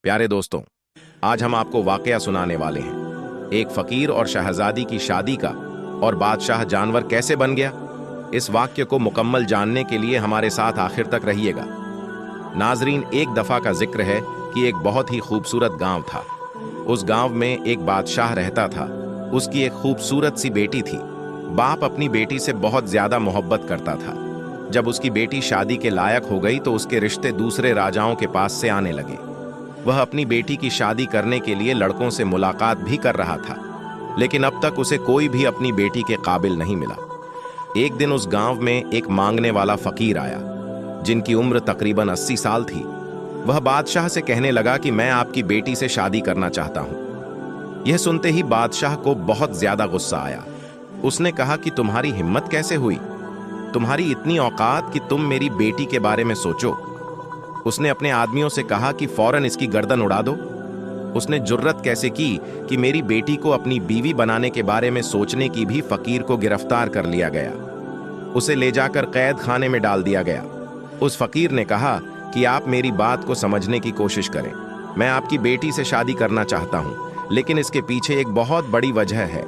प्यारे दोस्तों, आज हम आपको वाकया सुनाने वाले हैं, एक फकीर और शहजादी की शादी का, और बादशाह जानवर कैसे बन गया। इस वाक्य को मुकम्मल जानने के लिए हमारे साथ आखिर तक रहिएगा। नाजरीन, एक दफा का जिक्र है कि एक बहुत ही खूबसूरत गांव था। उस गांव में एक बादशाह रहता था। उसकी एक खूबसूरत सी बेटी थी। बाप अपनी बेटी से बहुत ज्यादा मोहब्बत करता था। जब उसकी बेटी शादी के लायक हो गई तो उसके रिश्ते दूसरे राजाओं के पास से आने लगे। वह अपनी बेटी की शादी करने के लिए लड़कों से मुलाकात भी कर रहा था, लेकिन अब तक उसे कोई भी अपनी बेटी के काबिल नहीं मिला। एक दिन उस गांव में एक मांगने वाला फकीर आया, जिनकी उम्र तकरीबन 80 साल थी। वह बादशाह से कहने लगा कि मैं आपकी बेटी से शादी करना चाहता हूं। यह सुनते ही बादशाह को बहुत ज्यादा गुस्सा आया। उसने कहा कि तुम्हारी हिम्मत कैसे हुई, तुम्हारी इतनी औकात कि तुम मेरी बेटी के बारे में सोचो। उसने अपने आदमियों से कहा कि फौरन इसकी गर्दन उड़ा दो। उसने जुर्रत कैसे की कि मेरी बेटी को अपनी बीवी बनाने के बारे में सोचने की भी फकीर को गिरफ्तार कर लिया गया। उसे ले जाकर कैद खाने में डाल दिया गया। उस फकीर ने कहा कि आप मेरी बात को समझने की कोशिश करें। मैं आपकी बेटी से शादी करना चाहता हूं, लेकिन इसके पीछे एक बहुत बड़ी वजह है।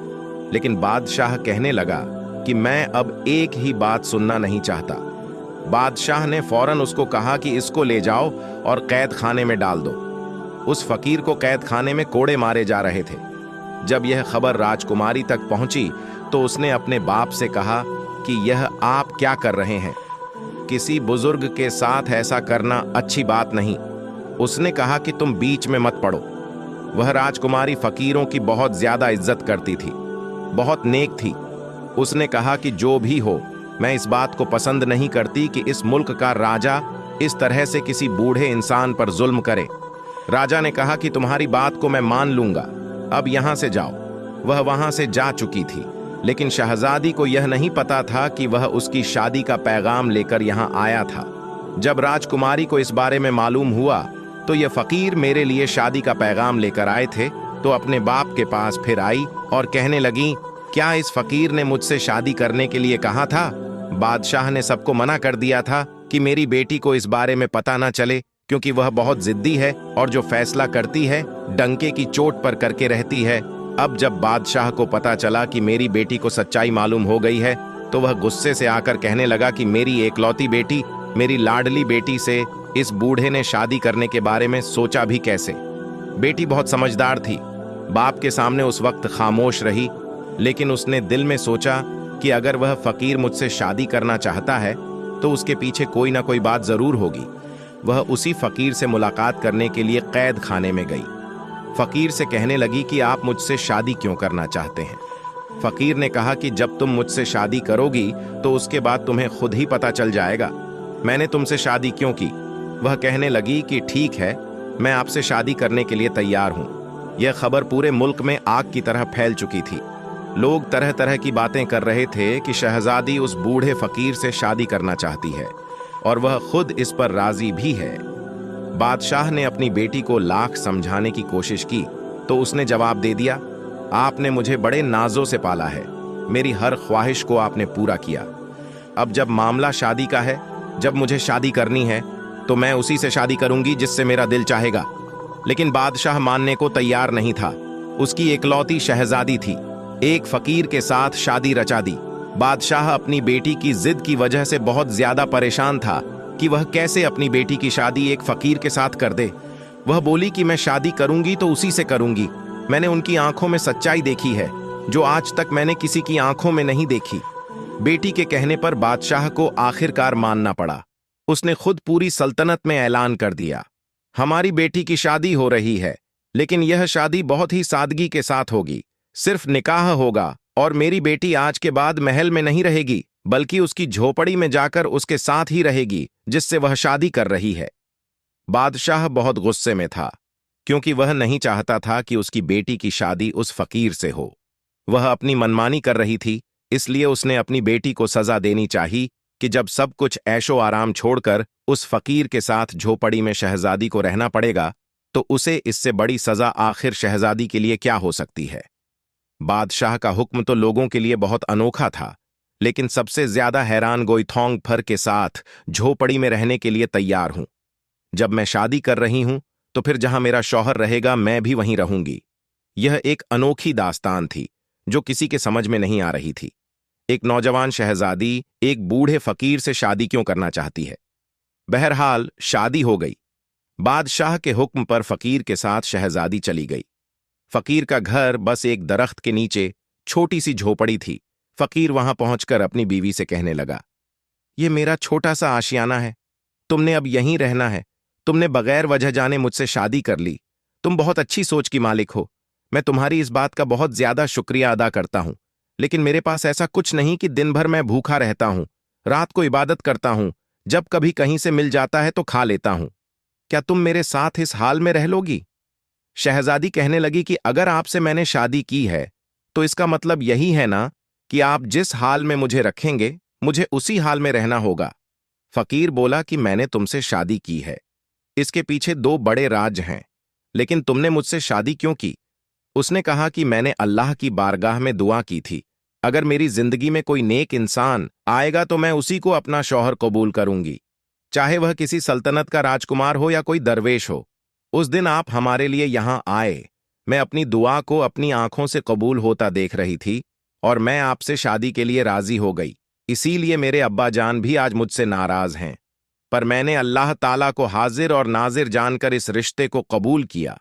लेकिन बादशाह कहने लगा कि मैं अब एक ही बात सुनना नहीं चाहता। बादशाह ने फौरन उसको कहा कि इसको ले जाओ और कैद खाने में डाल दो। उस फकीर को कैद खाने में कोड़े मारे जा रहे थे। जब यह खबर राजकुमारी तक पहुंची तो उसने अपने बाप से कहा कि यह आप क्या कर रहे हैं, किसी बुजुर्ग के साथ ऐसा करना अच्छी बात नहीं। उसने कहा कि तुम बीच में मत पड़ो। वह राजकुमारी फकीरों की बहुत ज्यादा इज्जत करती थी, बहुत नेक थी। उसने कहा कि जो भी हो, मैं इस बात को पसंद नहीं करती कि इस मुल्क का राजा इस तरह से किसी बूढ़े इंसान पर जुल्म करे। राजा ने कहा कि तुम्हारी बात को मैं मान लूंगा, अब यहां से जाओ। वह वहां से जा चुकी थी, लेकिन शहजादी को यह नहीं पता था कि वह उसकी शादी का पैगाम लेकर यहां आया था। जब राजकुमारी को इस बारे में मालूम हुआ तो यह फकीर मेरे लिए शादी का पैगाम लेकर आए थे, तो अपने बाप के पास फिर आई और कहने लगी, क्या इस फकीर ने मुझसे शादी करने के लिए कहा था? बादशाह ने सबको मना कर दिया था कि मेरी बेटी को इस बारे में पता ना चले, क्योंकि वह बहुत जिद्दी है और जो फैसला करती है डंके की चोट पर करके रहती है। अब जब बादशाह को पता चला कि मेरी बेटी को सच्चाई मालूम हो गई है तो वह गुस्से से आकर कहने लगा कि मेरी एकलौती बेटी, मेरी लाडली बेटी से इस बूढ़े ने शादी करने के बारे में सोचा भी कैसे। बेटी बहुत समझदार थी, बाप के सामने उस वक्त खामोश रही, लेकिन उसने दिल में सोचा कि अगर वह फकीर मुझसे शादी करना चाहता है तो उसके पीछे कोई ना कोई बात जरूर होगी। वह उसी फकीर से मुलाकात करने के लिए कैद खाने में गई। फकीर से कहने लगी कि आप मुझसे शादी क्यों करना चाहते हैं। फकीर ने कहा कि जब तुम मुझसे शादी करोगी तो उसके बाद तुम्हें खुद ही पता चल जाएगा मैंने तुमसे शादी क्यों की। वह कहने लगी कि ठीक है, मैं आपसे शादी करने के लिए तैयार हूं। यह खबर पूरे मुल्क में आग की तरह फैल चुकी थी। लोग तरह तरह की बातें कर रहे थे कि शहजादी उस बूढ़े फकीर से शादी करना चाहती है और वह खुद इस पर राजी भी है। बादशाह ने अपनी बेटी को लाख समझाने की कोशिश की तो उसने जवाब दे दिया, आपने मुझे बड़े नाजों से पाला है, मेरी हर ख्वाहिश को आपने पूरा किया। अब जब मामला शादी का है, जब मुझे शादी करनी है तो मैं उसी से शादी करूंगी जिससे मेरा दिल चाहेगा। लेकिन बादशाह मानने को तैयार नहीं था। उसकी एकलौती शहजादी थी, एक फकीर के साथ शादी रचा दी। बादशाह अपनी बेटी की जिद की वजह से बहुत ज्यादा परेशान था कि वह कैसे अपनी बेटी की शादी एक फकीर के साथ कर दे। वह बोली कि मैं शादी करूंगी तो उसी से करूंगी। मैंने उनकी आंखों में सच्चाई देखी है जो आज तक मैंने किसी की आंखों में नहीं देखी। बेटी के कहने पर बादशाह को आखिरकार मानना पड़ा। उसने खुद पूरी सल्तनत में ऐलान कर दिया, हमारी बेटी की शादी हो रही है, लेकिन यह शादी बहुत ही सादगी के साथ होगी। सिर्फ निकाह होगा और मेरी बेटी आज के बाद महल में नहीं रहेगी, बल्कि उसकी झोपड़ी में जाकर उसके साथ ही रहेगी जिससे वह शादी कर रही है। बादशाह बहुत गुस्से में था, क्योंकि वह नहीं चाहता था कि उसकी बेटी की शादी उस फकीर से हो। वह अपनी मनमानी कर रही थी, इसलिए उसने अपनी बेटी को सजा देनी चाहिए कि जब सब कुछ ऐशो आराम छोड़कर उस फकीर के साथ झोपड़ी में शहजादी को रहना पड़ेगा तो उसे इससे बड़ी सजा आखिर शहजादी के लिए क्या हो सकती है। बादशाह का हुक्म तो लोगों के लिए बहुत अनोखा था, लेकिन सबसे ज्यादा हैरान गोइथोंग फर के साथ झोपड़ी में रहने के लिए तैयार हूं। जब मैं शादी कर रही हूं तो फिर जहां मेरा शौहर रहेगा मैं भी वहीं रहूंगी। यह एक अनोखी दास्तान थी जो किसी के समझ में नहीं आ रही थी। एक नौजवान शहजादी एक बूढ़े फकीर से शादी क्यों करना चाहती है? बहरहाल शादी हो गई। बादशाह के हुक्म पर फकीर के साथ शहजादी चली गई। फकीर का घर बस एक दरख्त के नीचे छोटी सी झोपड़ी थी। फकीर वहां पहुंचकर अपनी बीवी से कहने लगा, ये मेरा छोटा सा आशियाना है, तुमने अब यहीं रहना है। तुमने बगैर वजह जाने मुझसे शादी कर ली। तुम बहुत अच्छी सोच की मालिक हो। मैं तुम्हारी इस बात का बहुत ज्यादा शुक्रिया अदा करता हूं, लेकिन मेरे पास ऐसा कुछ नहीं कि दिन भर मैं भूखा रहता हूं। रात को इबादत करता हूं, जब कभी कहीं से मिल जाता है तो खा लेता हूं। क्या तुम मेरे साथ इस हाल में रह लोगी? शहजादी कहने लगी कि अगर आपसे मैंने शादी की है तो इसका मतलब यही है ना कि आप जिस हाल में मुझे रखेंगे मुझे उसी हाल में रहना होगा। फकीर बोला कि मैंने तुमसे शादी की है, इसके पीछे दो बड़े राज हैं, लेकिन तुमने मुझसे शादी क्यों की? उसने कहा कि मैंने अल्लाह की बारगाह में दुआ की थी, अगर मेरी जिंदगी में कोई नेक इंसान आएगा तो मैं उसी को अपना शौहर कबूल करूंगी, चाहे वह किसी सल्तनत का राजकुमार हो या कोई दरवेश हो। उस दिन आप हमारे लिए यहां आए, मैं अपनी दुआ को अपनी आंखों से कबूल होता देख रही थी और मैं आपसे शादी के लिए राजी हो गई। इसीलिए मेरे अब्बा जान भी आज मुझसे नाराज हैं, पर मैंने अल्लाह ताला को हाजिर और नाजिर जानकर इस रिश्ते को कबूल किया।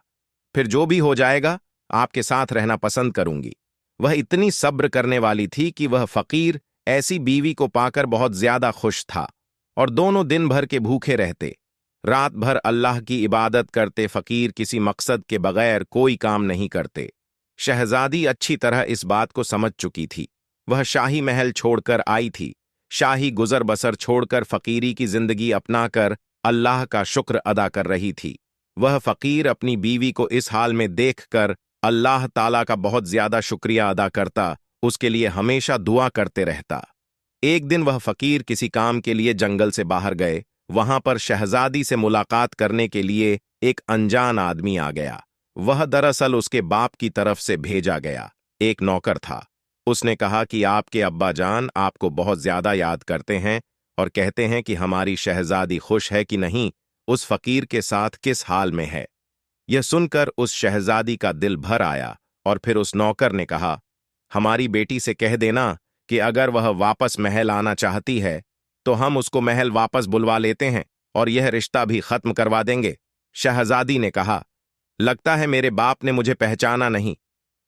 फिर जो भी हो जाएगा आपके साथ रहना पसंद करूंगी। वह इतनी सब्र करने वाली थी कि वह फकीर ऐसी बीवी को पाकर बहुत ज्यादा खुश था और दोनों दिन भर के भूखे रहते। रात भर अल्लाह की इबादत करते। फकीर किसी मकसद के बगैर कोई काम नहीं करते। शहजादी अच्छी तरह इस बात को समझ चुकी थी। वह शाही महल छोड़कर आई थी, शाही गुजर बसर छोड़कर फकीरी की जिंदगी अपनाकर अल्लाह का शुक्र अदा कर रही थी। वह फकीर अपनी बीवी को इस हाल में देखकर अल्लाह ताला का बहुत ज्यादा शुक्रिया अदा करता, उसके लिए हमेशा दुआ करते रहता। एक दिन वह फकीर किसी काम के लिए जंगल से बाहर गए। वहां पर शहजादी से मुलाकात करने के लिए एक अनजान आदमी आ गया। वह दरअसल उसके बाप की तरफ से भेजा गया एक नौकर था। उसने कहा कि आपके अब्बा जान आपको बहुत ज्यादा याद करते हैं और कहते हैं कि हमारी शहजादी खुश है कि नहीं, उस फकीर के साथ किस हाल में है। यह सुनकर उस शहजादी का दिल भर आया और फिर उस नौकर ने कहा, हमारी बेटी से कह देना कि अगर वह वापस महल आना चाहती है तो हम उसको महल वापस बुलवा लेते हैं और यह रिश्ता भी खत्म करवा देंगे। शहजादी ने कहा, लगता है मेरे बाप ने मुझे पहचाना नहीं।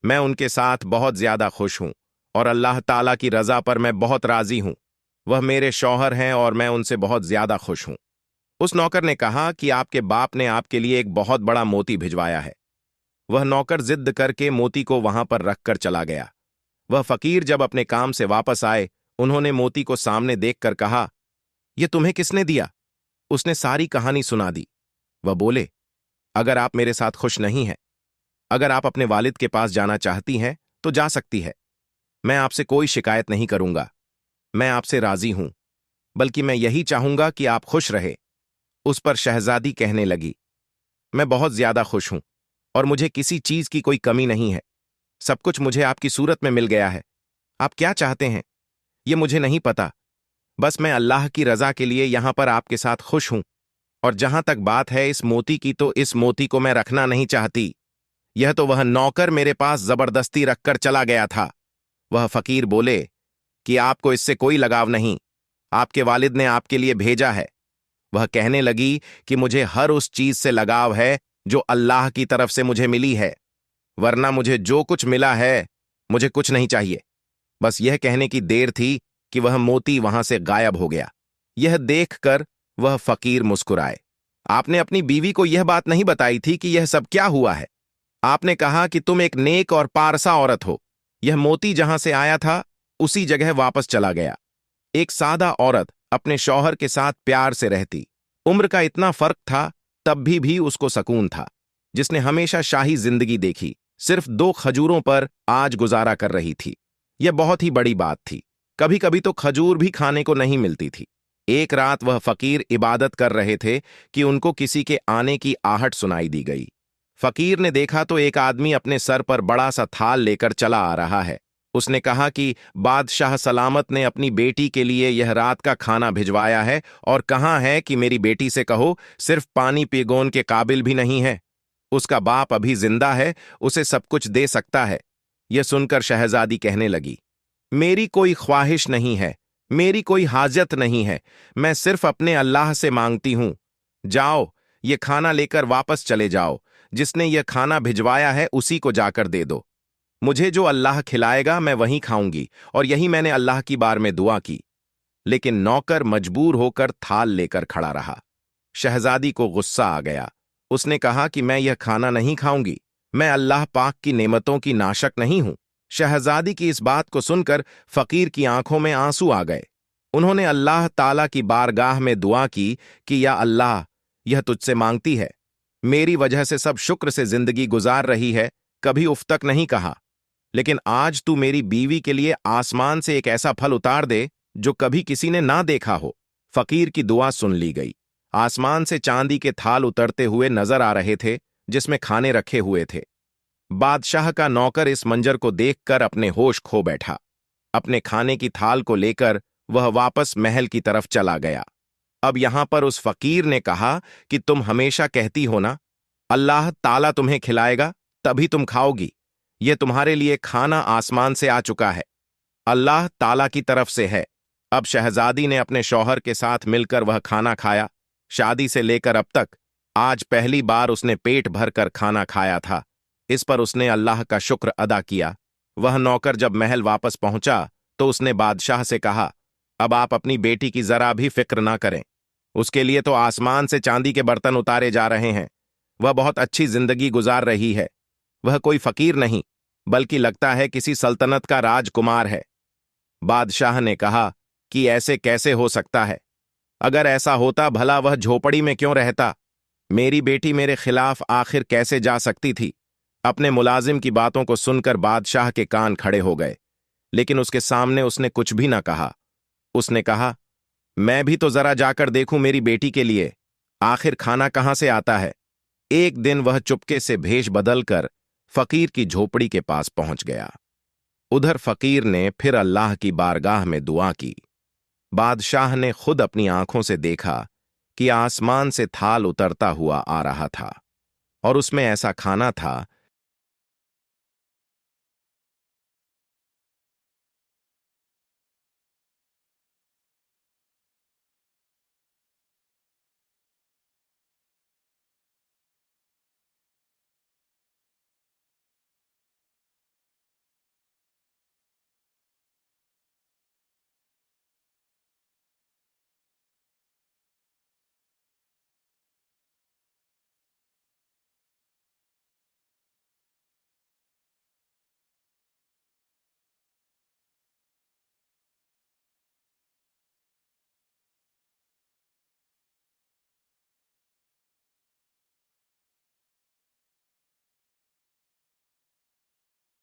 मैं उनके साथ बहुत ज्यादा खुश हूं और अल्लाह ताला की रजा पर मैं बहुत राजी हूं। वह मेरे शौहर हैं और मैं उनसे बहुत ज्यादा खुश हूं। उस नौकर ने कहा कि आपके बाप ने आपके लिए एक बहुत बड़ा मोती भिजवाया है। वह नौकर जिद करके मोती को वहां पर रखकर चला गया। वह फकीर जब अपने काम से वापस आए, उन्होंने मोती को सामने देखकर कहा, यह तुम्हें किसने दिया? उसने सारी कहानी सुना दी। वह बोले, अगर आप मेरे साथ खुश नहीं हैं, अगर आप अपने वालिद के पास जाना चाहती हैं तो जा सकती है। मैं आपसे कोई शिकायत नहीं करूंगा। मैं आपसे राजी हूं, बल्कि मैं यही चाहूंगा कि आप खुश रहे। उस पर शहजादी कहने लगी, मैं बहुत ज्यादा खुश हूं और मुझे किसी चीज की कोई कमी नहीं है। सब कुछ मुझे आपकी सूरत में मिल गया है। आप क्या चाहते हैं ये मुझे नहीं पता, बस मैं अल्लाह की रजा के लिए यहां पर आपके साथ खुश हूं। और जहां तक बात है इस मोती की, तो इस मोती को मैं रखना नहीं चाहती। यह तो वह नौकर मेरे पास जबरदस्ती रखकर चला गया था। वह फकीर बोले कि आपको इससे कोई लगाव नहीं, आपके वालिद ने आपके लिए भेजा है। वह कहने लगी कि मुझे हर उस चीज से लगाव है जो अल्लाह की तरफ से मुझे मिली है, वरना मुझे जो कुछ मिला है मुझे कुछ नहीं चाहिए। बस यह कहने की देर थी कि वह मोती वहां से गायब हो गया। यह देखकर वह फकीर मुस्कुराए। आपने अपनी बीवी को यह बात नहीं बताई थी कि यह सब क्या हुआ है। आपने कहा कि तुम एक नेक और पारसा औरत हो। यह मोती जहां से आया था उसी जगह वापस चला गया। एक सादा औरत अपने शौहर के साथ प्यार से रहती। उम्र का इतना फर्क था, तब भी उसको सकून था। जिसने हमेशा शाही जिंदगी देखी, सिर्फ 2 खजूरों पर आज गुजारा कर रही थी। यह बहुत ही बड़ी बात थी। कभी कभी तो खजूर भी खाने को नहीं मिलती थी। एक रात वह फकीर इबादत कर रहे थे कि उनको किसी के आने की आहट सुनाई दी गई। फकीर ने देखा तो एक आदमी अपने सर पर बड़ा सा थाल लेकर चला आ रहा है। उसने कहा कि बादशाह सलामत ने अपनी बेटी के लिए यह रात का खाना भिजवाया है और कहा है कि मेरी बेटी से कहो सिर्फ पानी पिगोन के काबिल भी नहीं है। उसका बाप अभी जिंदा है, उसे सब कुछ दे सकता है। यह सुनकर शहजादी कहने लगी, मेरी कोई ख्वाहिश नहीं है, मेरी कोई हाजत नहीं है, मैं सिर्फ अपने अल्लाह से मांगती हूं। जाओ, ये खाना लेकर वापस चले जाओ, जिसने यह खाना भिजवाया है उसी को जाकर दे दो। मुझे जो अल्लाह खिलाएगा मैं वहीं खाऊंगी, और यही मैंने अल्लाह की बार में दुआ की। लेकिन नौकर मजबूर होकर थाल लेकर खड़ा रहा। शहजादी को गुस्सा आ गया। उसने कहा कि मैं यह खाना नहीं खाऊंगी, मैं अल्लाह पाक की नेमतों की नाशक नहीं हूं। शहजादी की इस बात को सुनकर फकीर की आंखों में आंसू आ गए। उन्होंने अल्लाह ताला की बारगाह में दुआ की कि या अल्लाह, यह तुझसे मांगती है, मेरी वजह से सब शुक्र से जिंदगी गुजार रही है, कभी उफ तक नहीं कहा, लेकिन आज तू मेरी बीवी के लिए आसमान से एक ऐसा फल उतार दे जो कभी किसी ने ना देखा हो। फकीर की दुआ सुन ली गई। आसमान से चांदी के थाल उतरते हुए नजर आ रहे थे, जिसमें खाने रखे हुए थे। बादशाह का नौकर इस मंजर को देखकर अपने होश खो बैठा। अपने खाने की थाल को लेकर वह वापस महल की तरफ चला गया। अब यहां पर उस फकीर ने कहा कि तुम हमेशा कहती हो ना, अल्लाह ताला तुम्हें खिलाएगा तभी तुम खाओगी। यह तुम्हारे लिए खाना आसमान से आ चुका है, अल्लाह ताला की तरफ से है। अब शहजादी ने अपने शौहर के साथ मिलकर वह खाना खाया। शादी से लेकर अब तक आज पहली बार उसने पेट भरकर खाना खाया था। इस पर उसने अल्लाह का शुक्र अदा किया। वह नौकर जब महल वापस पहुंचा तो उसने बादशाह से कहा, अब आप अपनी बेटी की जरा भी फिक्र ना करें, उसके लिए तो आसमान से चांदी के बर्तन उतारे जा रहे हैं। वह बहुत अच्छी जिंदगी गुजार रही है। वह कोई फकीर नहीं, बल्कि लगता है किसी सल्तनत का राजकुमार है। बादशाह ने कहा कि ऐसे कैसे हो सकता है? अगर ऐसा होता भला वह झोपड़ी में क्यों रहता? मेरी बेटी मेरे खिलाफ आखिर कैसे जा सकती थी? अपने मुलाजिम की बातों को सुनकर बादशाह के कान खड़े हो गए, लेकिन उसके सामने उसने कुछ भी ना कहा। उसने कहा, मैं भी तो जरा जाकर देखूं मेरी बेटी के लिए, आखिर खाना कहां से आता है। एक दिन वह चुपके से भेष बदलकर फकीर की झोपड़ी के पास पहुंच गया। उधर फकीर ने फिर अल्लाह की बारगाह में दुआ की। बादशाह ने खुद अपनी आंखों से देखा कि आसमान से थाल उतरता हुआ आ रहा था, और उसमें ऐसा खाना था